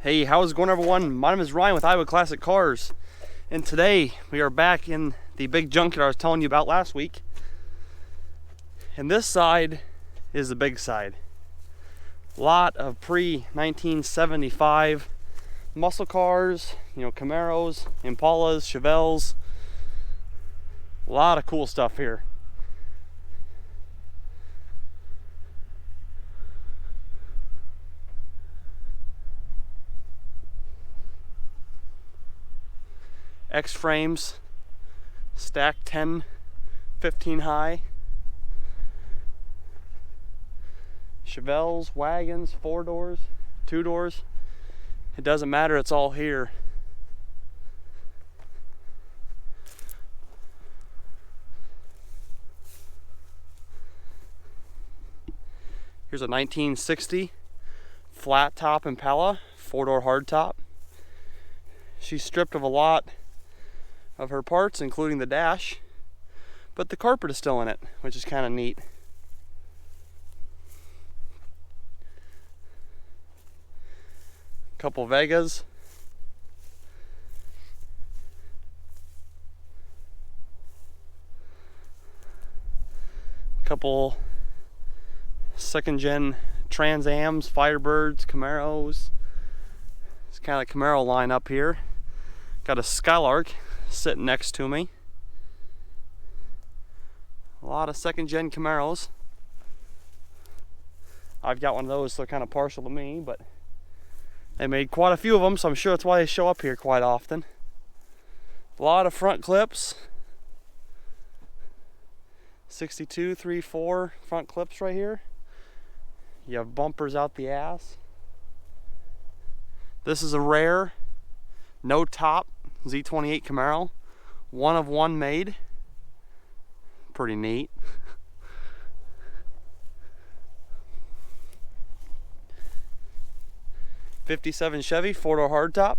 Hey, how's it going, everyone? My name is Ryan with Iowa Classic Cars, and today we are back in the big junkyard I was telling you about last week. And this side is the big side. Lot of pre-1975 muscle cars, Camaros, Impalas, Chevelles. A lot of cool stuff here. X-frames, stacked 10, 15 high. Chevelles, wagons, 4 doors, 2 doors. It doesn't matter, it's all here. Here's a 1960 flat top Impala, 4-door hardtop. She's stripped of a lot of her parts, including the dash, but the carpet is still in it, which is kind of neat. Couple Vegas. Couple second gen Trans Ams, Firebirds, Camaros. It's kind of the Camaro line up here. Got a Skylark sitting next to me. A lot of second gen Camaros. I've got one of those, so they're kind of partial to me, but they made quite a few of them, so I'm sure that's why they show up here quite often. A lot of front clips. 62, 3, 4 front clips right here. You have bumpers out the ass. This is a rare, no top Z28 Camaro. One of one made. Pretty neat. '57 Chevy 4-door hardtop.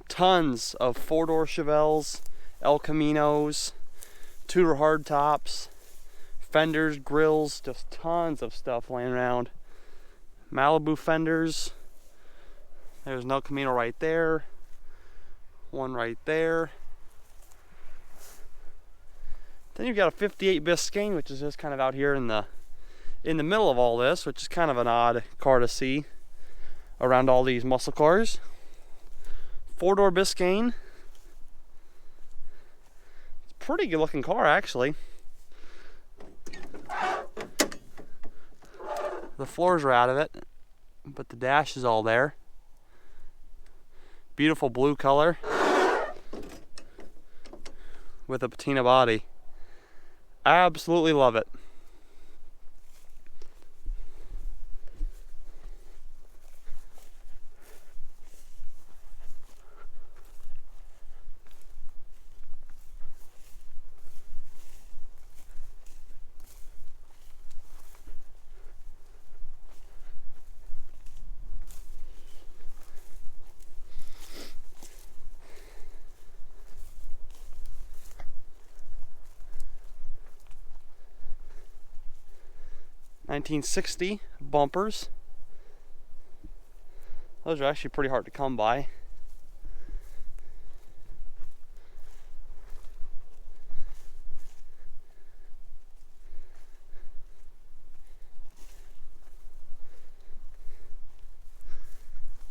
Tons of 4-door Chevelles, El Caminos, 2-door hardtops, fenders, grills, just tons of stuff laying around. Malibu fenders. There's an El Camino right there. One right there. Then you've got a '58 Biscayne, which is just kind of out here in the middle of all this, which is kind of an odd car to see around all these muscle cars. 4-door Biscayne. It's a pretty good looking car, actually. The floors are out of it, but the dash is all there. Beautiful blue color with a patina body. Absolutely love it. '60 bumpers. Those are actually pretty hard to come by.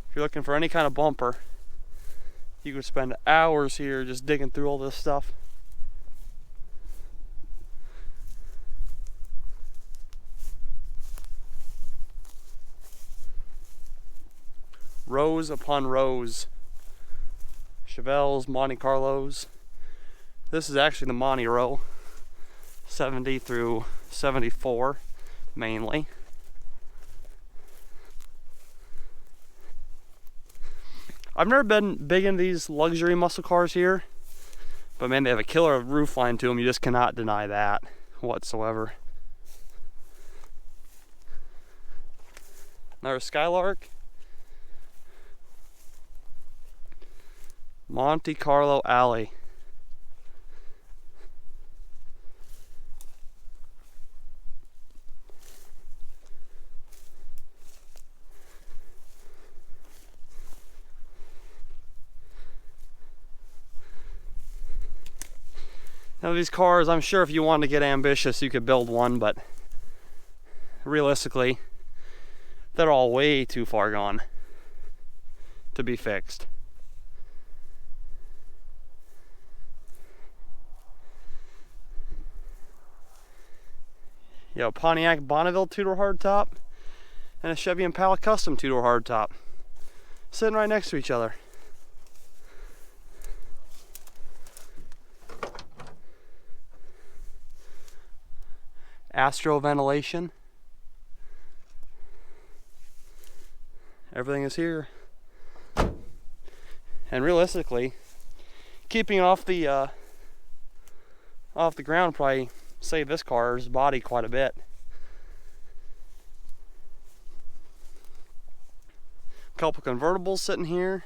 If you're looking for any kind of bumper, you could spend hours here just digging through all this stuff. Rows upon rows. Chevelles, Monte Carlos. This is actually the Monte row. 70 through 74 mainly. I've never been big into these luxury muscle cars here, but man, they have a killer roof line to them. You just cannot deny that. whatsoever. Another Skylark. Monte Carlo Alley. Now these cars, I'm sure if you wanted to get ambitious, you could build one, but realistically, they're all way too far gone to be fixed. You know, Pontiac Bonneville two-door hardtop and a Chevy Impala Custom two-door hardtop sitting right next to each other. Astro ventilation. Everything is here. And realistically, keeping it off the ground probably save this car's body quite a bit. A couple convertibles sitting here.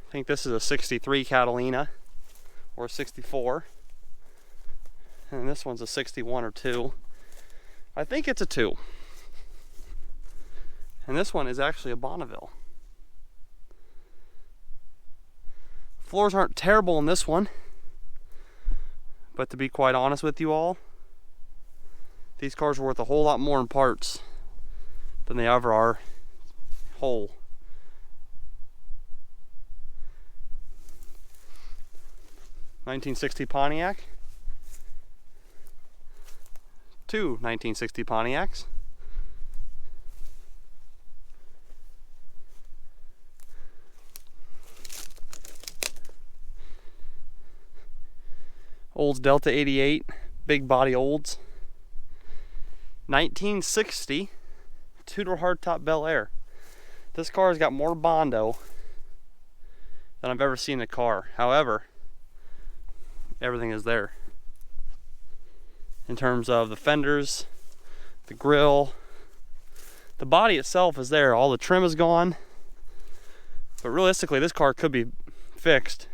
I think this is a 63 Catalina or 64. And this one's a 61 or 2. I think it's a 2. And this one is actually a Bonneville. Floors aren't terrible in this one. But to be quite honest with you all, these cars are worth a whole lot more in parts than they ever are whole. (1960) Pontiac. 2 1960 Pontiacs. Olds Delta 88, big body Olds. 1960 two-door hardtop Bel Air. This car has got more Bondo than I've ever seen in a car. However, everything is there. In terms of the fenders, the grille, the body itself is there. All the trim is gone. But realistically, this car could be fixed.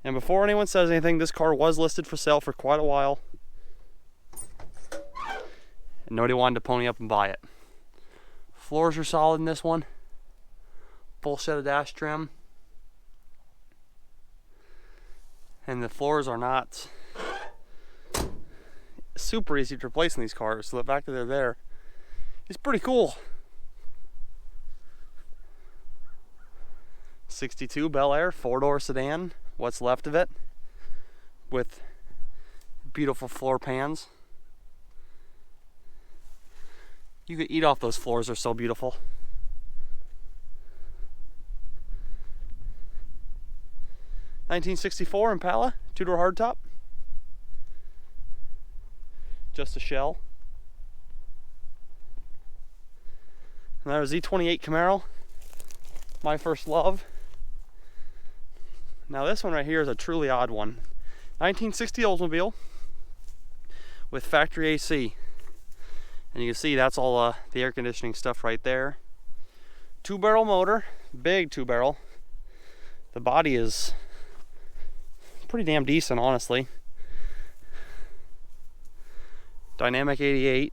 And before anyone says anything, this car was listed for sale for quite a while. And nobody wanted to pony up and buy it. Floors are solid in this one. Full set of dash trim. And the floors are not super easy to replace in these cars, so the fact that they're there is pretty cool. 62 Bel Air, 4-door sedan, what's left of it, with beautiful floor pans. You could eat off those floors, they're so beautiful. (1964) Impala, two-door hardtop. Just a shell. Another Z28 Camaro, my first love. Now this one right here is a truly odd one. 1960 Oldsmobile with factory AC. And you can see that's all the air conditioning stuff right there. 2-barrel motor, big 2-barrel. The body is pretty damn decent, honestly. Dynamic 88.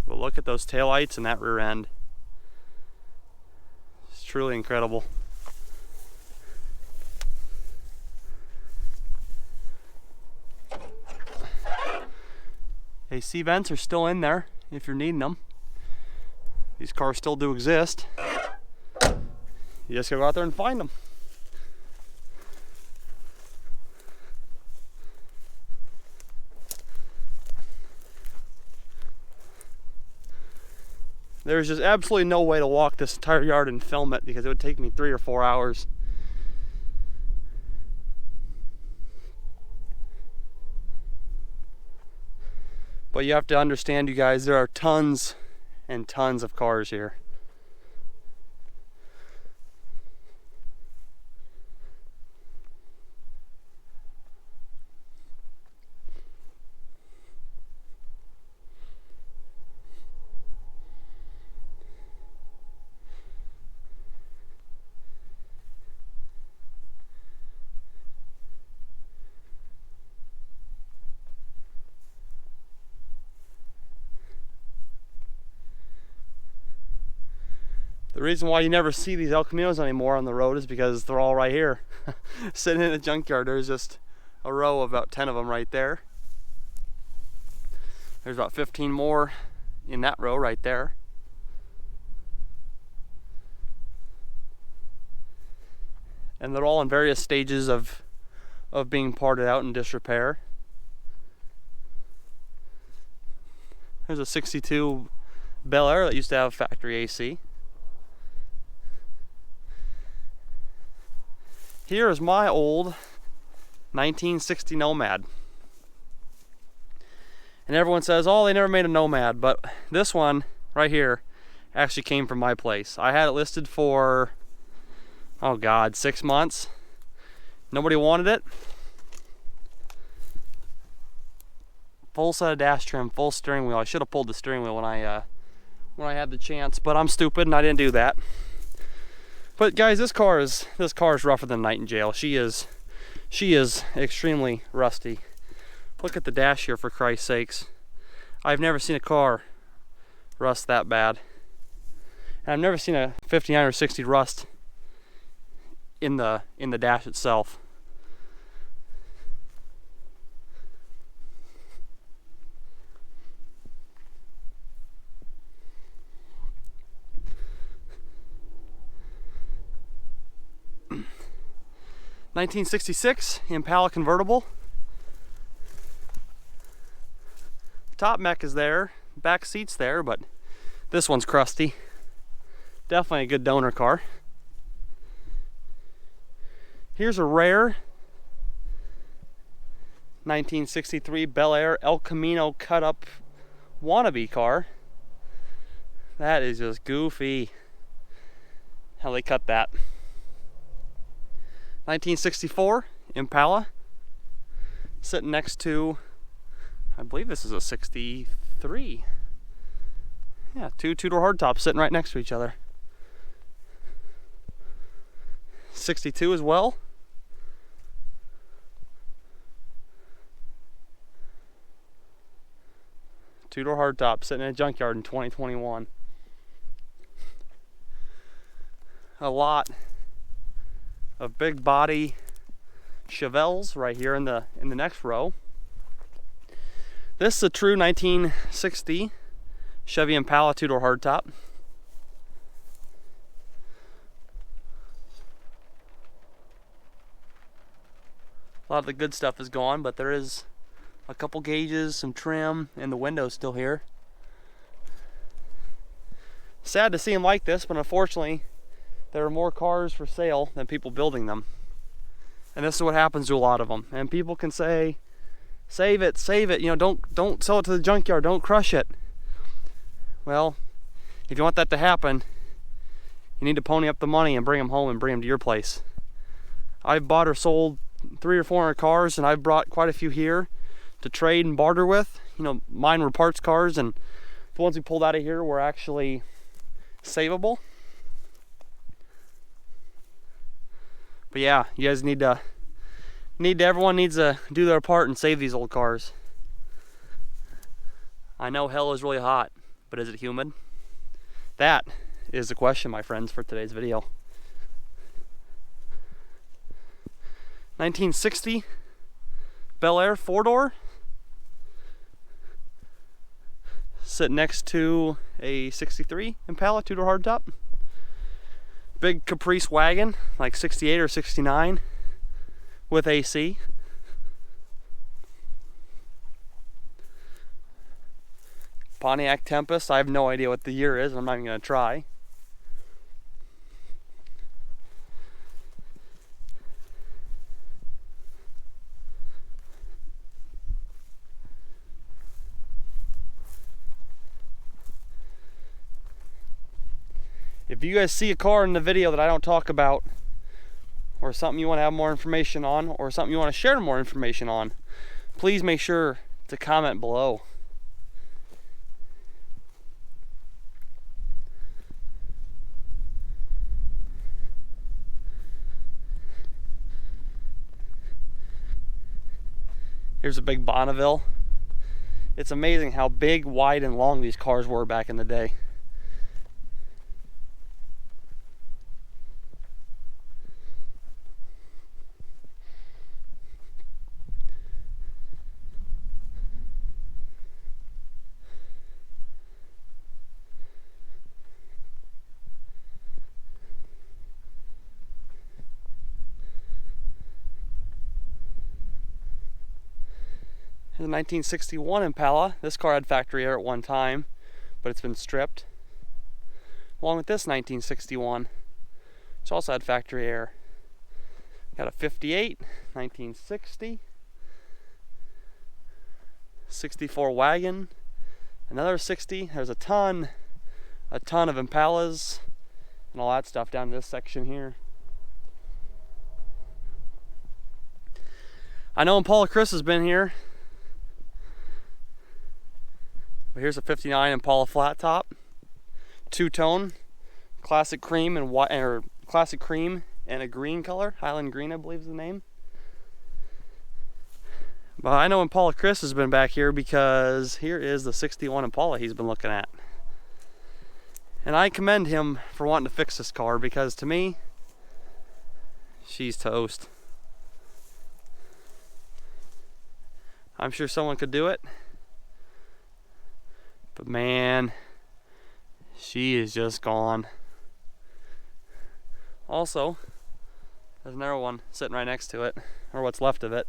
But look at those taillights and that rear end. It's truly incredible. AC vents are still in there if you're needing them. These cars still do exist. You just gotta go out there and find them. There's just absolutely no way to walk this entire yard and film it because it would take me 3 or 4 hours. But you have to understand, you guys, there are tons and tons of cars here. The reason why you never see these El Caminos anymore on the road is because they're all right here. Sitting in a junkyard, there's just a row of about 10 of them right there. There's about 15 more in that row right there. And they're all in various stages of being parted out in disrepair. There's a 62 Bel Air that used to have factory AC. Here is my old 1960 Nomad. And everyone says, oh, they never made a Nomad, but this one right here actually came from my place. I had it listed for, oh God, 6 months. Nobody wanted it. Full set of dash trim, full steering wheel. I should have pulled the steering wheel when I had the chance, but I'm stupid and I didn't do that. But guys, this car is rougher than a night in jail. She is extremely rusty. Look at the dash here, for Christ's sakes. I've never seen a car rust that bad. And I've never seen a 59 or 60 rust in the dash itself. '66 Impala convertible. Top mech is there, back seat's there, but this one's crusty. Definitely a good donor car. Here's a rare 1963 Bel Air El Camino cut up wannabe car. That is just goofy how they cut that. 1964 Impala, sitting next to, I believe this is a 63. Yeah, two two-door hardtops sitting right next to each other. 62 as well. Two-door hardtop sitting in a junkyard in 2021. A lot of big body Chevelles right here in the next row. This is a true 1960 Chevy Impala two-door hardtop. A lot of the good stuff is gone, but there is a couple gauges, some trim, and the window's still here. Sad to see them like this, but unfortunately there are more cars for sale than people building them. And this is what happens to a lot of them. And people can say, save it, you know, don't sell it to the junkyard, don't crush it. Well, if you want that to happen, you need to pony up the money and bring them home and bring them to your place. I've bought or sold 300 or 400 cars, and I've brought quite a few here to trade and barter with. You know, mine were parts cars, and the ones we pulled out of here were actually savable. But yeah, you guys everyone needs to do their part and save these old cars. I know hell is really hot, but is it humid? That is the question, my friends, for today's video. 1960 Bel Air 4-door. Sit next to a 63 Impala 2-door hardtop. Big Caprice wagon, like 68 or 69 with AC. Pontiac Tempest, I have no idea what the year is, I'm not even going to try. If you guys see a car in the video that I don't talk about, or something you want to have more information on, or something you want to share more information on, please make sure to comment below. Here's a big Bonneville. It's amazing how big, wide, and long these cars were back in the day. Here's a 1961 Impala. This car had factory air at one time, but it's been stripped. Along with this 1961, which also had factory air. Got a 58, 1960, 64 wagon, another 60. There's a ton of Impalas and all that stuff down in this section here. I know Impala Chris has been here. But here's a 59 Impala flat top, two-tone, classic cream and white, or classic cream and a green color, Highland Green, I believe is the name. But I know Impala Chris has been back here because here is the 61 Impala he's been looking at. And I commend him for wanting to fix this car because to me, she's toast. I'm sure someone could do it. But man, she is just gone. Also, there's another one sitting right next to it, or what's left of it.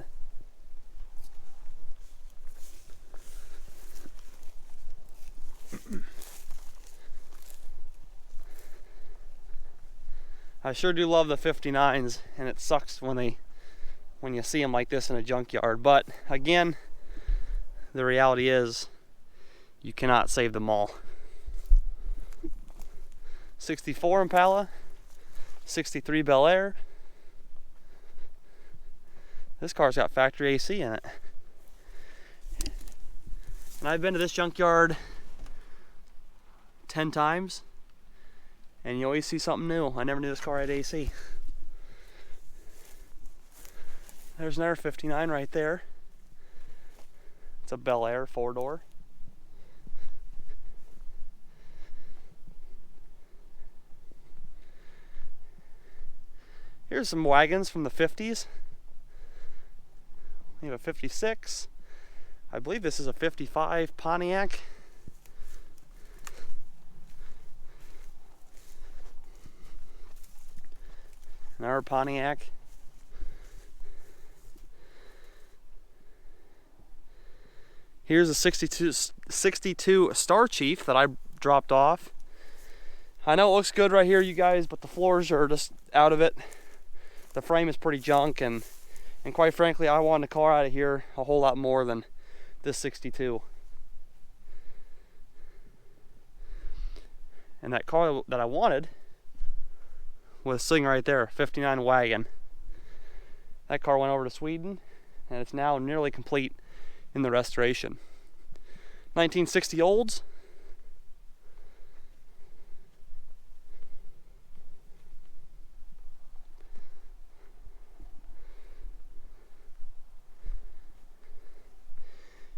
I sure do love the 59s, and it sucks when you see them like this in a junkyard. But again, the reality is, you cannot save them all. 64 Impala, 63 Bel Air. This car's got factory AC in it. And I've been to this junkyard 10 times, and you always see something new. I never knew this car had AC. There's another 59 right there. It's a Bel Air 4-door. Here's some wagons from the 50s. We have a 56. I believe this is a 55 Pontiac. Another Pontiac. Here's a 62 Star Chief that I dropped off. I know it looks good right here, you guys, but the floors are just out of it. The frame is pretty junk, and quite frankly, I wanted a car out of here a whole lot more than this 62. And that car that I wanted was sitting right there, 59 wagon. That car went over to Sweden, and it's now nearly complete in the restoration. 1960 olds.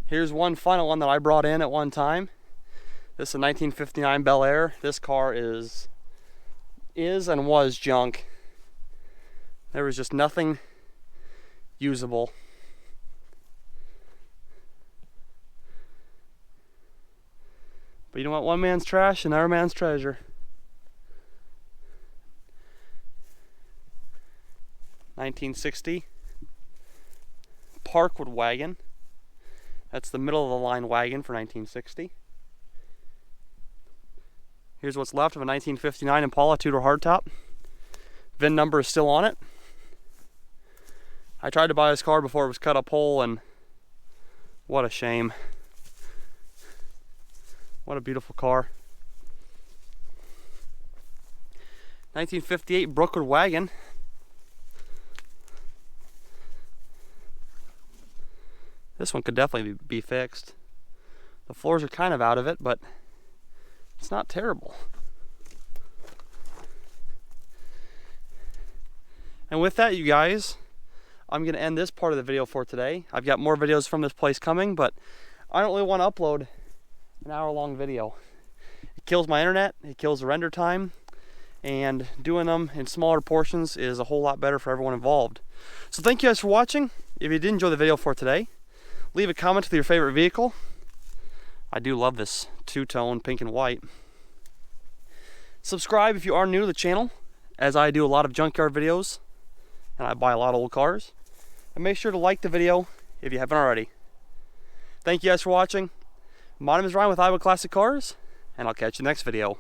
Here's one final one that I brought in at one time. This is a 1959 Bel Air. This car is and was junk. There was just nothing usable. But you know what? One man's trash, another man's treasure. 1960 Parkwood wagon. That's the middle of the line wagon for 1960. Here's what's left of a 1959 Impala two-door hardtop. VIN number is still on it. I tried to buy this car before it was cut up whole, and what a shame. What a beautiful car. 1958 Brookwood wagon. This one could definitely be fixed. The floors are kind of out of it, but it's not terrible. And with that, you guys, I'm going to end this part of the video for today. I've got more videos from this place coming, but I don't really want to upload an hour-long video. It kills my internet, it kills the render time, and doing them in smaller portions is a whole lot better for everyone involved. So thank you guys for watching. If you did enjoy the video for today, leave a comment with your favorite vehicle. I do love this two-tone pink and white. Subscribe if you are new to the channel, as I do a lot of junkyard videos and I buy a lot of old cars. And make sure to like the video if you haven't already. Thank you guys for watching. My name is Ryan with Iowa Classic Cars, and I'll catch you next video.